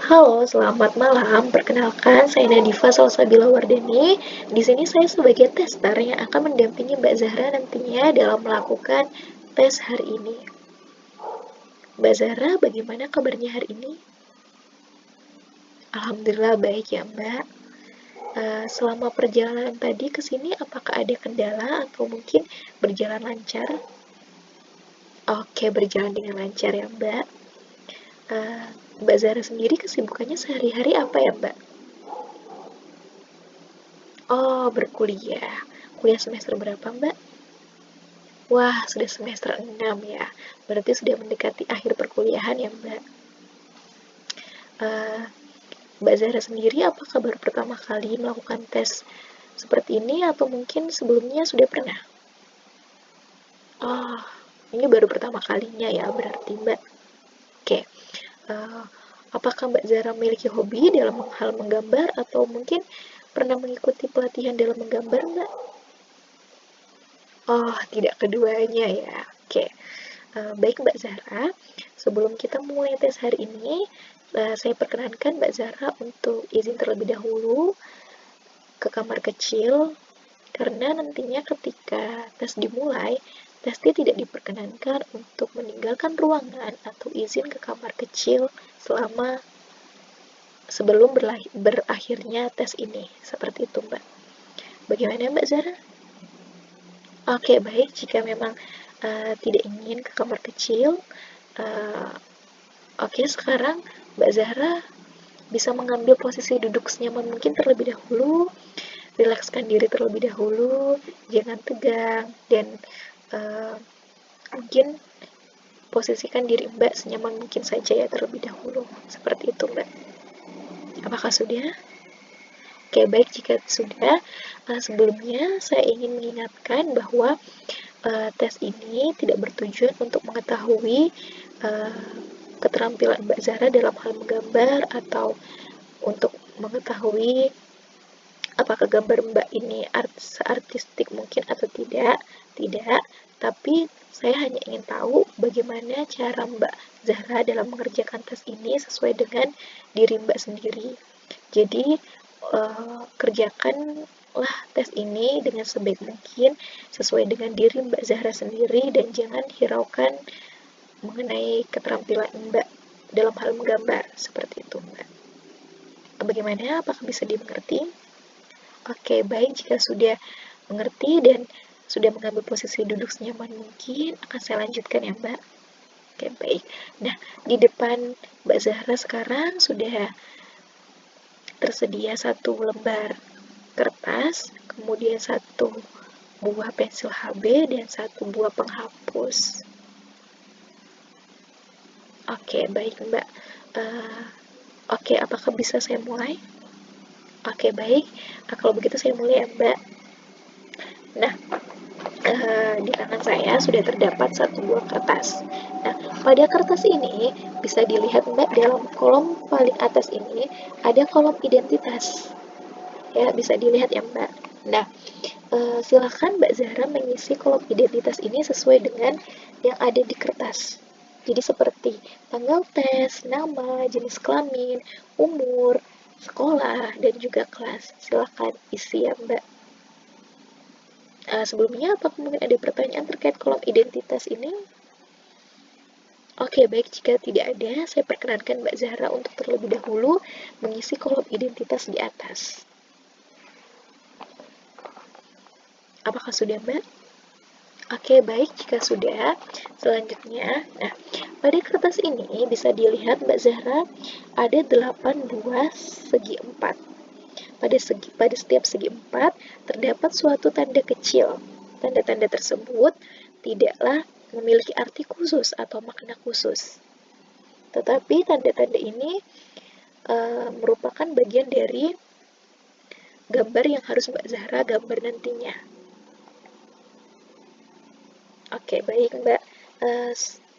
Halo, selamat malam. Perkenalkan, saya Nadifa Salsabila Wardani. Di sini saya sebagai tester yang akan mendampingi Mbak Zahra nantinya dalam melakukan tes hari ini. Mbak Zahra, bagaimana kabarnya hari ini? Alhamdulillah baik ya Mbak. Selama perjalanan tadi ke sini, apakah ada kendala atau mungkin berjalan lancar? Oke, berjalan dengan lancar ya Mbak. Eh, Mbak Zahra sendiri kesibukannya sehari-hari apa ya Mbak? Oh, berkuliah. Kuliah semester berapa, Mbak? Wah, sudah semester 6 ya. Berarti sudah mendekati akhir perkuliahan ya, Mbak. Eh, Mbak Zahra sendiri apakah baru pertama kali melakukan tes seperti ini atau mungkin sebelumnya sudah pernah? Oh, ini baru pertama kalinya ya berarti, Mbak. Oke. Eh, apakah Mbak Zahra memiliki hobi dalam hal menggambar atau mungkin pernah mengikuti pelatihan dalam menggambar, Mbak? Oh, tidak keduanya ya. Oke. Baik Mbak Zahra, sebelum kita mulai tes hari ini, saya perkenankan Mbak Zahra untuk izin terlebih dahulu ke kamar kecil, karena nantinya ketika tes dimulai, testi tidak diperkenankan untuk meninggalkan ruangan atau izin ke kamar kecil selama sebelum berakhirnya tes ini. Seperti itu Mbak. Bagaimana Mbak Zahra? Oke, baik. Jika memang tidak ingin ke kamar kecil, uh, oke, sekarang Mbak Zahra bisa mengambil posisi duduk senyaman mungkin terlebih dahulu, rilekskan diri terlebih dahulu, jangan tegang, dan uh, mungkin posisikan diri Mbak senyaman mungkin saja ya terlebih dahulu. Seperti itu Mbak. Apakah sudah? Oke, baik jika sudah. Sebelumnya saya ingin mengingatkan bahwa tes ini tidak bertujuan untuk mengetahui uh, keterampilan Mbak Zahra dalam hal menggambar atau untuk mengetahui apakah gambar Mbak ini artistik mungkin atau tidak. Tidak, tapi saya hanya ingin tahu bagaimana cara Mbak Zahra dalam mengerjakan tes ini sesuai dengan diri Mbak sendiri. Jadi, kerjakanlah tes ini dengan sebaik mungkin sesuai dengan diri Mbak Zahra sendiri dan jangan hiraukan mengenai keterampilan Mbak dalam hal menggambar. Seperti itu, Mbak. Bagaimana? Apakah bisa dimengerti? Oke, baik jika sudah mengerti dan sudah mengambil posisi duduk senyaman mungkin, akan saya lanjutkan ya, Mbak. Oke, baik. Nah, di depan Mbak Zahra sekarang sudah tersedia satu lembar kertas, kemudian satu buah pensil HB, dan satu buah penghapus. Oke, baik Mbak. Uh, Oke, apakah bisa saya mulai? Oke, baik. Kalau begitu saya mulai ya Mbak. Nah, di tangan saya sudah terdapat satu buah kertas. Nah, pada kertas ini bisa dilihat Mbak dalam kolom paling atas ini ada kolom identitas. Ya, bisa dilihat ya Mbak. Nah, silakan Mbak Zahra mengisi kolom identitas ini sesuai dengan yang ada di kertas. Jadi seperti tanggal tes, nama, jenis kelamin, umur, sekolah, dan juga kelas. Silakan isi ya Mbak. Sebelumnya, apakah mungkin ada pertanyaan terkait kolom identitas ini? Oke, baik. Jika tidak ada, saya perkenankan Mbak Zahra untuk terlebih dahulu mengisi kolom identitas di atas. Apakah sudah, Mbak? Oke, baik. Jika sudah, selanjutnya, nah, pada kertas ini bisa dilihat Mbak Zahra ada 8 buah segi 4. Pada setiap segi 4 terdapat suatu tanda kecil. Tanda-tanda tersebut tidaklah memiliki arti khusus atau makna khusus. Tetapi tanda-tanda ini merupakan bagian dari gambar yang harus Mbak Zahra gambar nantinya. Oke, baik Mbak.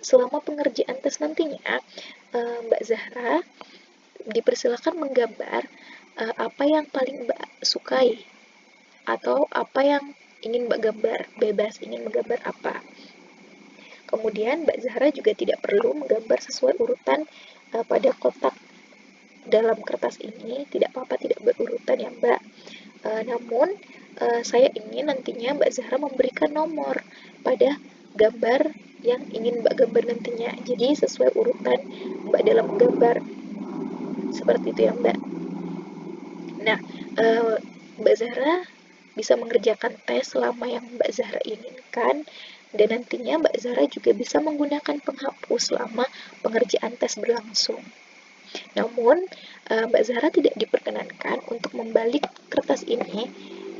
Selama pengerjaan tes nantinya, Mbak Zahra dipersilakan menggambar apa yang paling Mbak sukai atau apa yang ingin Mbak gambar, bebas ingin menggambar apa. Kemudian Mbak Zahra juga tidak perlu menggambar sesuai urutan pada kotak dalam kertas ini tidak apa-apa tidak berurutan ya Mbak. Namun saya ingin nantinya Mbak Zahra memberikan nomor pada gambar yang ingin Mbak gambar nantinya. Jadi sesuai urutan Mbak dalam gambar. Seperti itu ya Mbak. Nah, Mbak Zahra bisa mengerjakan tes selama yang Mbak Zahra inginkan, dan nantinya Mbak Zahra juga bisa menggunakan penghapus selama pengerjaan tes berlangsung. Namun, Mbak Zahra tidak diperkenankan untuk membalik kertas ini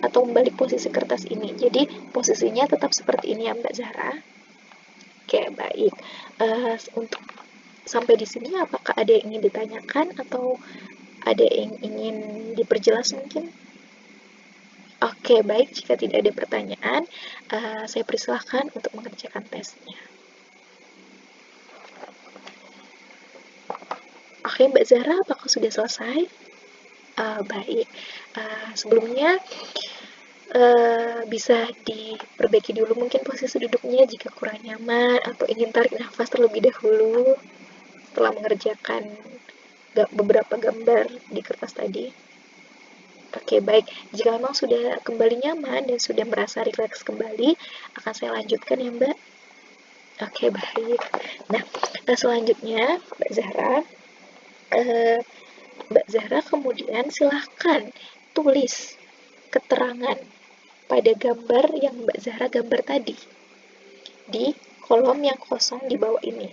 atau membalik posisi kertas ini. Jadi, posisinya tetap seperti ini ya Mbak Zahra. Oke, baik. Untuk sampai di sini apakah ada yang ingin ditanyakan atau ada yang ingin diperjelas mungkin? Oke, baik. Jika tidak ada pertanyaan, saya persilahkan untuk mengerjakan tesnya. Oke, Mbak Zahra, apakah sudah selesai? Baik. Sebelumnya, bisa diperbaiki dulu mungkin posisi duduknya jika kurang nyaman, atau ingin tarik nafas terlebih dahulu setelah mengerjakan beberapa gambar di kertas tadi. Oke, baik. Jika memang sudah kembali nyaman dan sudah merasa rileks kembali, akan saya lanjutkan ya, Mbak. Oke, baik. Nah, selanjutnya, Mbak Zahra kemudian silahkan tulis keterangan pada gambar yang Mbak Zahra gambar tadi di kolom yang kosong di bawah ini.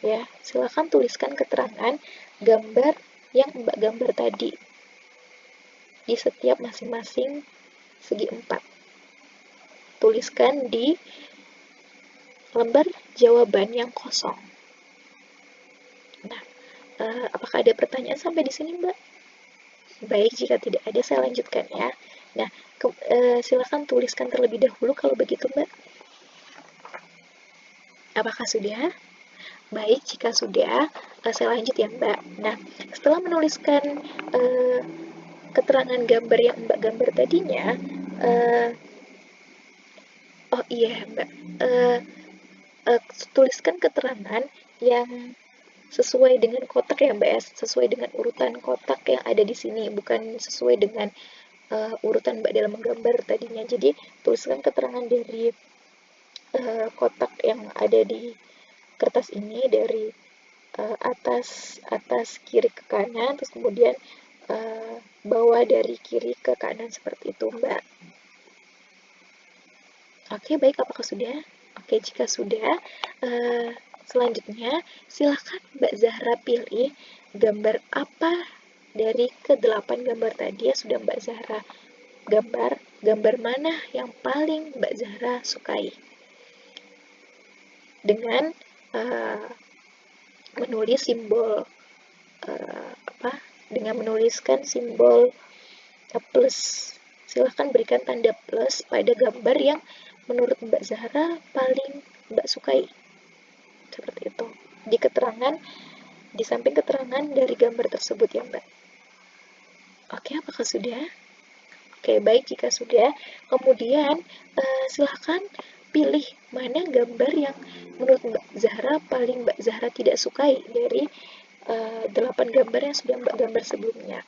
Ya, silakan tuliskan keterangan gambar yang Mbak gambar tadi di setiap masing-masing segi 4. Tuliskan di lembar jawaban yang kosong. Nah, apakah ada pertanyaan sampai di sini, Mbak? Baik, jika tidak ada, saya lanjutkan ya. Nah, silakan tuliskan terlebih dahulu kalau begitu, Mbak. Apakah sudah? Baik, jika sudah, saya lanjut ya, Mbak. Nah, setelah menuliskan keterangan gambar yang Mbak gambar tadinya, oh iya, Mbak, tuliskan keterangan yang sesuai dengan kotak ya Mbak ya, sesuai dengan urutan kotak yang ada di sini, bukan sesuai dengan urutan Mbak dalam menggambar tadinya. Jadi tuliskan keterangan dari kotak yang ada di kertas ini dari atas kiri ke kanan, terus kemudian bawah dari kiri ke kanan seperti itu Mbak. Oke, baik, apakah sudah? Oke, jika sudah, selanjutnya silakan Mbak Zahra pilih gambar apa dari ke-8 gambar tadi ya sudah Mbak Zahra gambar mana yang paling Mbak Zahra sukai. Dengan menulis simbol dengan menuliskan simbol plus. Silahkan berikan tanda plus pada gambar yang menurut Mbak Zahra paling Mbak sukai. Seperti itu. Di keterangan, di samping keterangan dari gambar tersebut ya Mbak. Oke, apakah sudah? Oke, baik, jika sudah, kemudian silahkan pilih mana gambar yang menurut Mbak Zahra paling Mbak Zahra tidak sukai dari 8 gambar yang sudah Mbak gambar sebelumnya.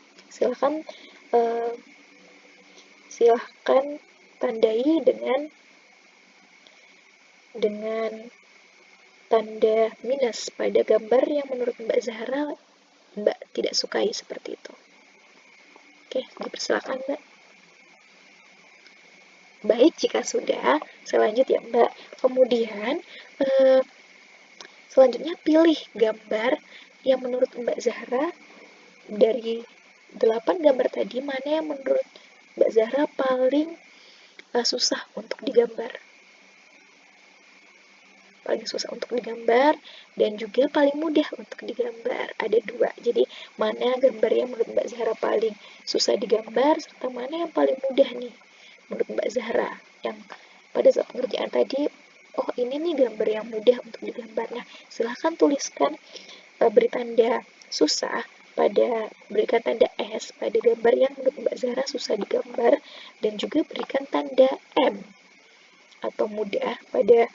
Silahkan tandai dengan tanda minus pada gambar yang menurut Mbak Zahra Mbak tidak sukai seperti itu. Oke, dipersilakan Mbak. Baik, jika sudah, saya lanjut ya Mbak. Kemudian, selanjutnya pilih gambar yang menurut Mbak Zahra dari 8 gambar tadi, mana yang menurut Mbak Zahra paling susah untuk digambar. Paling susah untuk digambar dan juga paling mudah untuk digambar. Ada 2. Jadi, mana gambar yang menurut Mbak Zahra paling susah digambar, serta mana yang paling mudah nih menurut Mbak Zahra. Yang pada saat pengerjaan tadi, oh ini nih gambar yang mudah untuk digambar. Nah, silahkan tuliskan, beri tanda susah berikan tanda S pada gambar yang menurut Mbak Zahra susah digambar, dan juga berikan tanda M atau mudah pada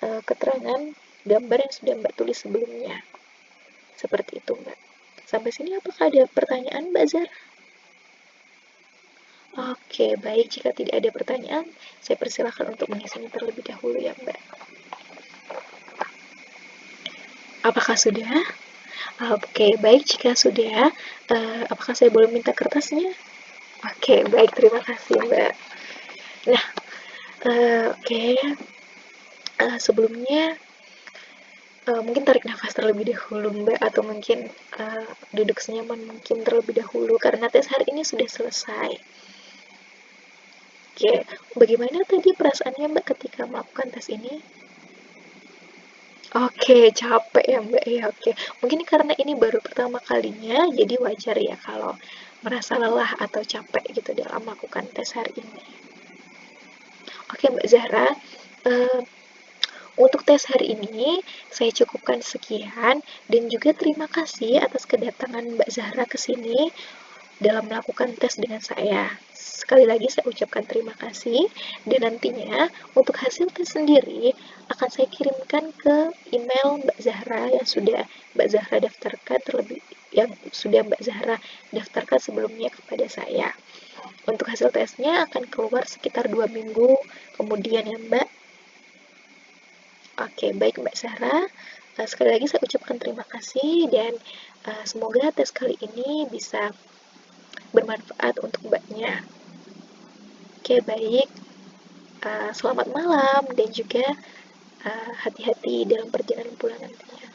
keterangan gambar yang sudah Mbak tulis sebelumnya. Seperti itu, Mbak. Sampai sini apakah ada pertanyaan, Mbak Zara? Oke, baik. Jika tidak ada pertanyaan, saya persilahkan untuk mengisinya terlebih dahulu ya, Mbak. Apakah sudah? Oke, baik. Jika sudah, apakah saya boleh minta kertasnya? Oke, baik. Terima kasih, Mbak. Nah, oke. Sebelumnya, mungkin tarik nafas terlebih dahulu, Mbak, atau mungkin duduk senyaman mungkin terlebih dahulu, karena tes hari ini sudah selesai. Oke, bagaimana tadi perasaannya, Mbak, ketika melakukan tes ini? Oke, capek ya, Mbak, ya, oke. Mungkin karena ini baru pertama kalinya, jadi wajar ya kalau merasa lelah atau capek gitu dalam melakukan tes hari ini. Oke, Mbak Zahra, eh, untuk tes hari ini saya cukupkan sekian dan juga terima kasih atas kedatangan Mbak Zahra ke sini dalam melakukan tes dengan saya. Sekali lagi saya ucapkan terima kasih dan nantinya untuk hasil tes sendiri akan saya kirimkan ke email Mbak Zahra yang sudah Mbak Zahra daftarkan sebelumnya kepada saya. Untuk hasil tesnya akan keluar sekitar 2 minggu kemudian ya, Mbak. Oke, baik Mbak Zahra. Sekali lagi saya ucapkan terima kasih dan semoga tes kali ini bisa bermanfaat untuk Mbaknya. Oke, baik. Selamat malam dan juga hati-hati dalam perjalanan pulang nantinya.